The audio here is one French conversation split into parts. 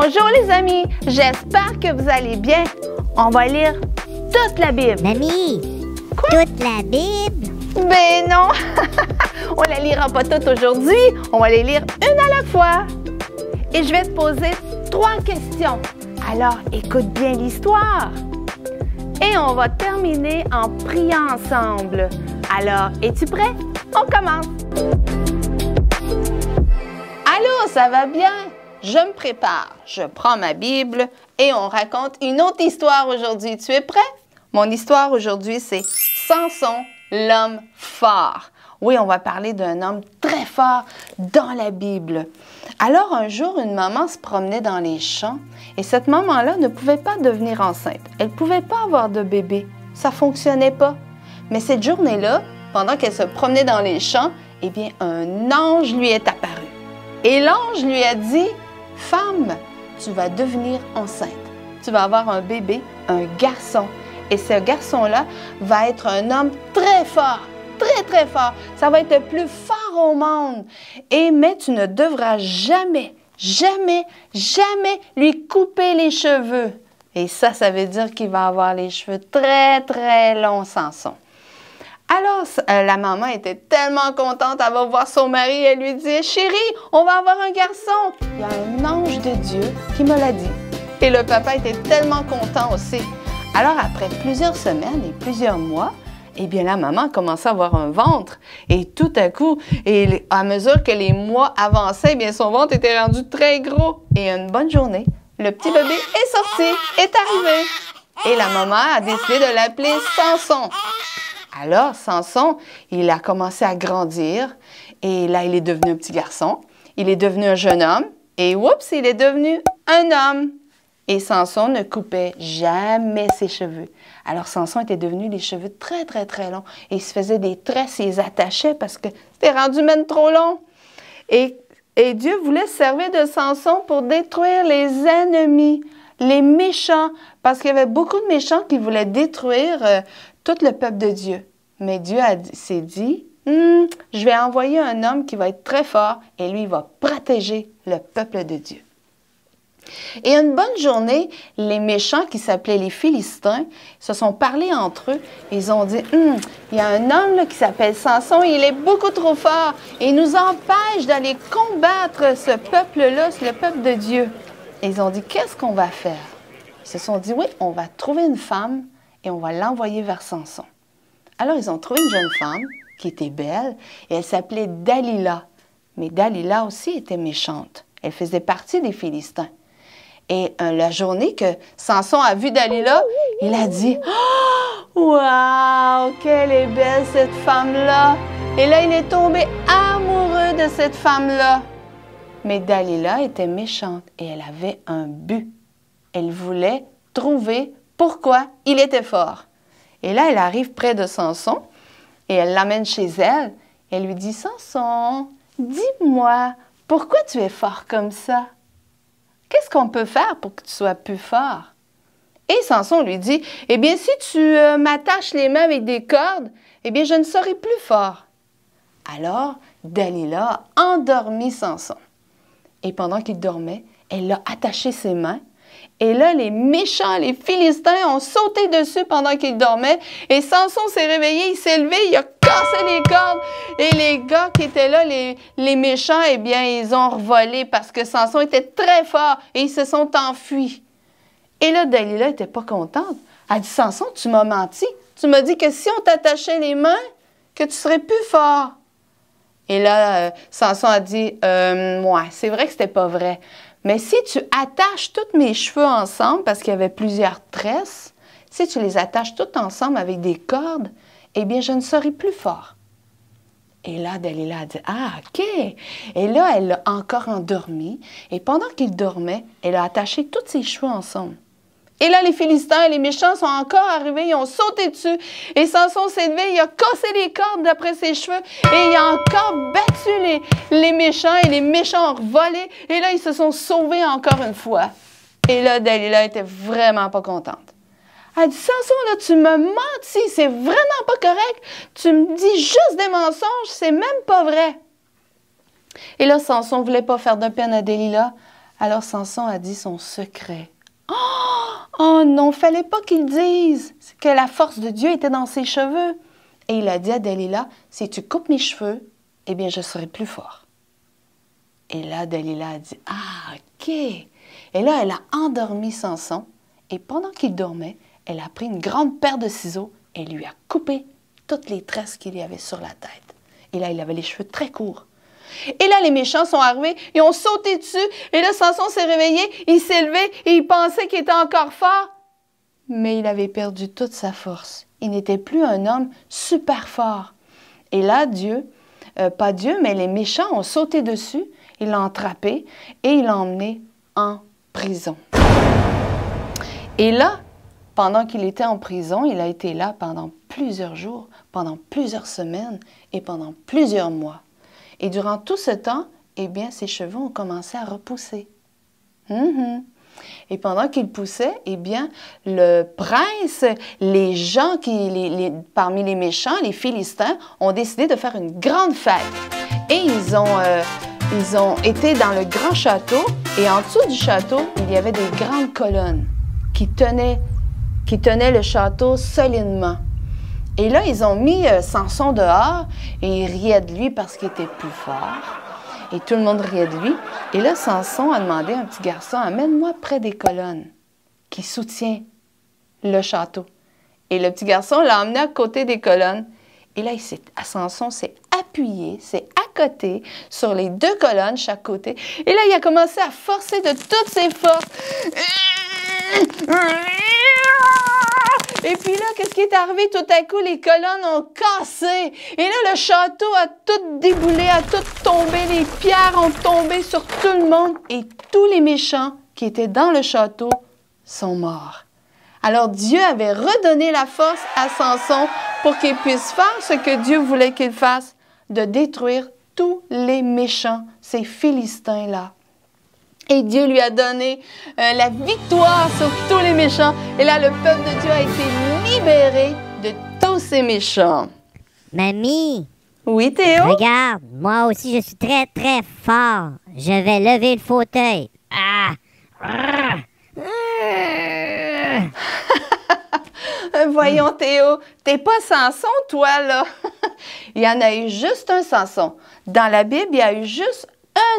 Bonjour les amis, j'espère que vous allez bien. On va lire toute la Bible. Mamie, Quoi? toute la Bible? Ben non, on la lira pas toute aujourd'hui, on va les lire une à la fois. Et je vais te poser 3 questions. Alors, écoute bien l'histoire. Et on va terminer en priant ensemble. Alors, es-tu prêt? On commence. Allô, ça va bien? Je me prépare. Je prends ma Bible et on raconte une autre histoire aujourd'hui. Tu es prêt? Mon histoire aujourd'hui, c'est Samson, l'homme fort. Oui, on va parler d'un homme très fort dans la Bible. Alors, un jour, une maman se promenait dans les champs et cette maman-là ne pouvait pas devenir enceinte. Elle ne pouvait pas avoir de bébé. Ça ne fonctionnait pas. Mais cette journée-là, pendant qu'elle se promenait dans les champs, eh bien, un ange lui est apparu. Et l'ange lui a dit, « Femme, tu vas devenir enceinte. Tu vas avoir un bébé, un garçon. Et ce garçon-là va être un homme très fort. Très, très fort. Ça va être le plus fort au monde. Mais tu ne devras jamais, jamais, jamais lui couper les cheveux. » Et ça veut dire qu'il va avoir les cheveux très, très longs, Samson. Alors, la maman était tellement contente, elle va voir son mari et elle lui dit « Chérie, on va avoir un garçon. » Il y a un ange de Dieu qui me l'a dit. Et le papa était tellement content aussi. Alors, après plusieurs semaines et plusieurs mois, eh bien, la maman commençait à avoir un ventre. Et tout à coup, à mesure que les mois avançaient, eh bien, son ventre était rendu très gros. Et une bonne journée, le petit bébé est sorti, est arrivé. Et la maman a décidé de l'appeler Samson. Alors, Samson, il a commencé à grandir. Et là, il est devenu un petit garçon. Il est devenu un jeune homme. Et oups, il est devenu un homme. Et Samson ne coupait jamais ses cheveux. Alors, Samson était devenu les cheveux très, très, très longs. Et il se faisait des tresses et il les attachait parce que c'était rendu même trop long. Et Dieu voulait se servir de Samson pour détruire les ennemis, les méchants, parce qu'il y avait beaucoup de méchants qui voulaient détruire tout le peuple de Dieu. Mais Dieu s'est dit, je vais envoyer un homme qui va être très fort et lui, il va protéger le peuple de Dieu. Et une bonne journée, les méchants qui s'appelaient les Philistins se sont parlé entre eux. Ils ont dit, il y a un homme là, qui s'appelle Samson, il est beaucoup trop fort et il nous empêche d'aller combattre ce peuple-là, le peuple de Dieu. Et ils ont dit, qu'est-ce qu'on va faire? Ils se sont dit, oui, on va trouver une femme et on va l'envoyer vers Samson. Alors, ils ont trouvé une jeune femme qui était belle et elle s'appelait Dalila. Mais Dalila aussi était méchante. Elle faisait partie des Philistins. Et la journée que Samson a vu Dalila, il a dit « Oh, wow, quelle est belle cette femme-là! » Et là, il est tombé amoureux de cette femme-là. Mais Dalila était méchante et elle avait un but. Elle voulait trouver pourquoi il était fort. Et là, elle arrive près de Samson et elle l'amène chez elle. Elle lui dit « Samson, dis-moi, pourquoi tu es fort comme ça? Qu'est-ce qu'on peut faire pour que tu sois plus fort? » Et Samson lui dit, « Eh bien, si tu m'attaches les mains avec des cordes, eh bien, je ne serai plus fort. » Alors, Dalila a endormi Samson. Et pendant qu'il dormait, elle a attaché ses mains. Et là, les méchants, les Philistins ont sauté dessus pendant qu'il dormait. Et Samson s'est réveillé, il s'est levé, il a cassé les cordes. Et les gars qui étaient là, les méchants, eh bien, ils ont revolé parce que Samson était très fort et ils se sont enfuis. Et là, Dalila n'était pas contente. Elle dit, Samson, tu m'as menti. Tu m'as dit que si on t'attachait les mains, que tu serais plus fort. Et là, Samson a dit, ouais, c'est vrai que c'était pas vrai. Mais si tu attaches tous mes cheveux ensemble, parce qu'il y avait plusieurs tresses, si tu les attaches toutes ensemble avec des cordes, eh bien, je ne serai plus fort. Et là, Dalila a dit, ah, OK. Et là, elle l'a encore endormi. Et pendant qu'il dormait, elle a attaché tous ses cheveux ensemble. Et là, les Philistins et les méchants sont encore arrivés, ils ont sauté dessus. Et Samson s'est levé, il a cassé les cordes d'après ses cheveux. Et il a encore battu les méchants et les méchants ont volé. Et là, ils se sont sauvés encore une fois. Et là, Dalila était vraiment pas contente. Elle dit, Samson, là, tu m'as menti, c'est vraiment pas correct. Tu me dis juste des mensonges, c'est même pas vrai. Et là, Samson ne voulait pas faire de peine à Dalila. Alors Samson a dit son secret. Oh non, fallait pas qu'il dise que la force de Dieu était dans ses cheveux. Et il a dit à Dalila, si tu coupes mes cheveux, eh bien je serai plus fort. Et là, Dalila a dit, ah, ok. Et là, elle a endormi Samson. Et pendant qu'il dormait, elle a pris une grande paire de ciseaux et lui a coupé toutes les tresses qu'il y avait sur la tête. Et là, il avait les cheveux très courts. Et là, les méchants sont arrivés, ils ont sauté dessus. Et là, Samson s'est réveillé, il s'est levé et il pensait qu'il était encore fort. Mais il avait perdu toute sa force. Il n'était plus un homme super fort. Et là, pas Dieu, mais les méchants ont sauté dessus, ils l'ont attrapé et ils l'ont emmené en prison. Et là, pendant qu'il était en prison, il a été là pendant plusieurs jours, pendant plusieurs semaines et pendant plusieurs mois. Et durant tout ce temps, eh bien, ses cheveux ont commencé à repousser. Et pendant qu'il poussait, eh bien, le prince, les gens parmi les méchants, les Philistins, ont décidé de faire une grande fête. Et ils ont été dans le grand château. Et en dessous du château, il y avait des grandes colonnes qui tenaient le château solidement. Et là, ils ont mis Samson dehors et ils riaient de lui parce qu'il était plus fort. Et tout le monde riait de lui. Et là, Samson a demandé à un petit garçon, amène-moi près des colonnes qui soutient le château. Et le petit garçon l'a emmené à côté des colonnes. Et là, Samson s'est appuyé, s'est accoté sur les deux colonnes, chaque côté. Et là, il a commencé à forcer de toutes ses forces. Et puis là, qu'est-ce qui est arrivé? Tout à coup, les colonnes ont cassé. Et là, le château a tout déboulé, a tout tombé. Les pierres ont tombé sur tout le monde. Et tous les méchants qui étaient dans le château sont morts. Alors Dieu avait redonné la force à Samson pour qu'il puisse faire ce que Dieu voulait qu'il fasse, de détruire tous les méchants, ces Philistins-là. Et Dieu lui a donné la victoire sur tous les méchants. Et là, le peuple de Dieu a été libéré de tous ces méchants. Mamie! Oui, Théo? Regarde, moi aussi, je suis très, très fort. Je vais lever le fauteuil. Ah! Voyons, Théo, t'es pas Samson, toi, là. Il y en a eu juste un Samson. Dans la Bible, il y a eu juste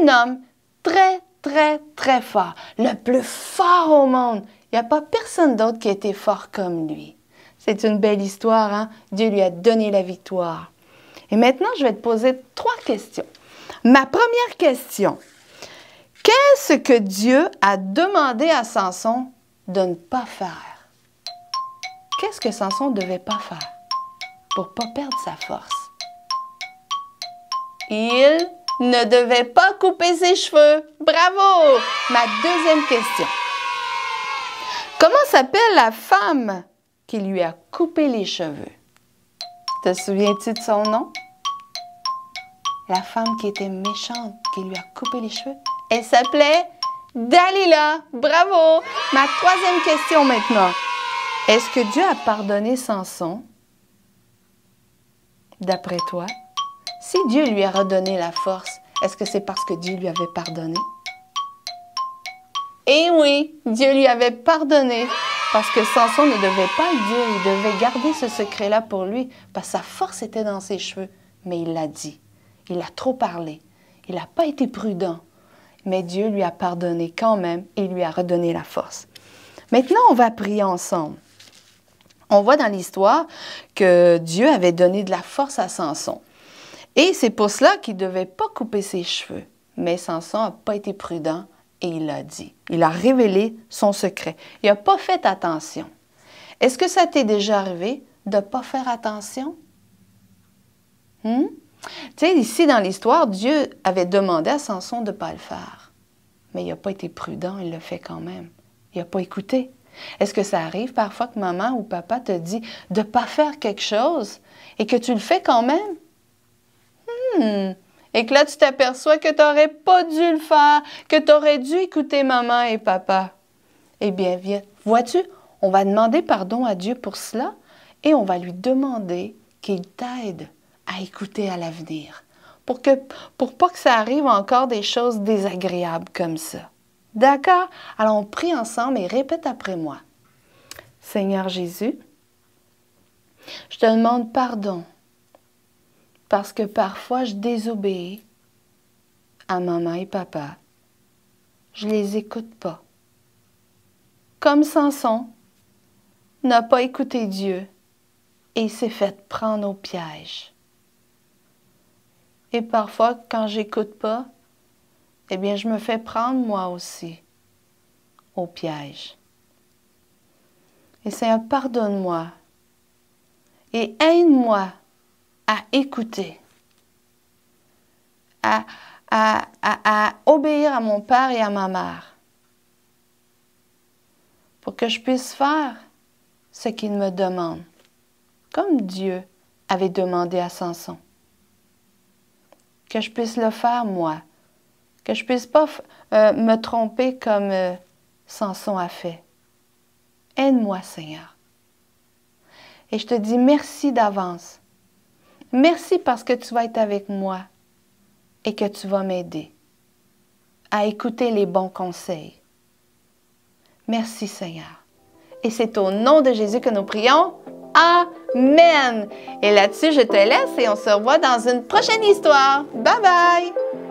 un homme très, très, très fort. Le plus fort au monde. Il n'y a pas personne d'autre qui a été fort comme lui. C'est une belle histoire, hein? Dieu lui a donné la victoire. Et maintenant, je vais te poser 3 questions. Ma première question. Qu'est-ce que Dieu a demandé à Samson de ne pas faire? Qu'est-ce que Samson ne devait pas faire pour ne pas perdre sa force? Il ne devait pas couper ses cheveux. Bravo! Ma deuxième question. Comment s'appelle la femme qui lui a coupé les cheveux? Te souviens-tu de son nom? La femme qui était méchante, qui lui a coupé les cheveux? Elle s'appelait Dalila. Bravo! Ma troisième question maintenant. Est-ce que Dieu a pardonné Samson? D'après toi? Si Dieu lui a redonné la force, est-ce que c'est parce que Dieu lui avait pardonné? Eh oui, Dieu lui avait pardonné parce que Samson ne devait pas le dire. Il devait garder ce secret-là pour lui parce que sa force était dans ses cheveux. Mais il l'a dit. Il a trop parlé. Il n'a pas été prudent. Mais Dieu lui a pardonné quand même et lui a redonné la force. Maintenant, on va prier ensemble. On voit dans l'histoire que Dieu avait donné de la force à Samson. Et c'est pour cela qu'il ne devait pas couper ses cheveux. Mais Samson n'a pas été prudent et il l'a dit. Il a révélé son secret. Il n'a pas fait attention. Est-ce que ça t'est déjà arrivé de ne pas faire attention? Tu sais, ici dans l'histoire, Dieu avait demandé à Samson de ne pas le faire. Mais il n'a pas été prudent, il le fait quand même. Il n'a pas écouté. Est-ce que ça arrive parfois que maman ou papa te dit de ne pas faire quelque chose et que tu le fais quand même? Et que là, tu t'aperçois que tu n'aurais pas dû le faire, que tu aurais dû écouter maman et papa. Eh bien, viens, vois-tu, on va demander pardon à Dieu pour cela et on va lui demander qu'il t'aide à écouter à l'avenir pour pas que ça arrive encore des choses désagréables comme ça. D'accord? Alors, on prie ensemble et répète après moi. Seigneur Jésus, je te demande pardon parce que parfois je désobéis à maman et papa. Je les écoute pas. Comme Samson n'a pas écouté Dieu et s'est fait prendre au piège. Et parfois, quand j'écoute pas, eh bien, je me fais prendre moi aussi au piège. Et Seigneur, pardonne-moi et aide-moi à écouter, à obéir à mon père et à ma mère pour que je puisse faire ce qu'ils me demandent, comme Dieu avait demandé à Samson. Que je puisse le faire moi, que je puisse pas me tromper comme Samson a fait. Aide-moi, Seigneur. Et je te dis merci d'avance. Merci parce que tu vas être avec moi et que tu vas m'aider à écouter les bons conseils. Merci, Seigneur. Et c'est au nom de Jésus que nous prions. Amen. Et là-dessus, je te laisse et on se revoit dans une prochaine histoire. Bye bye.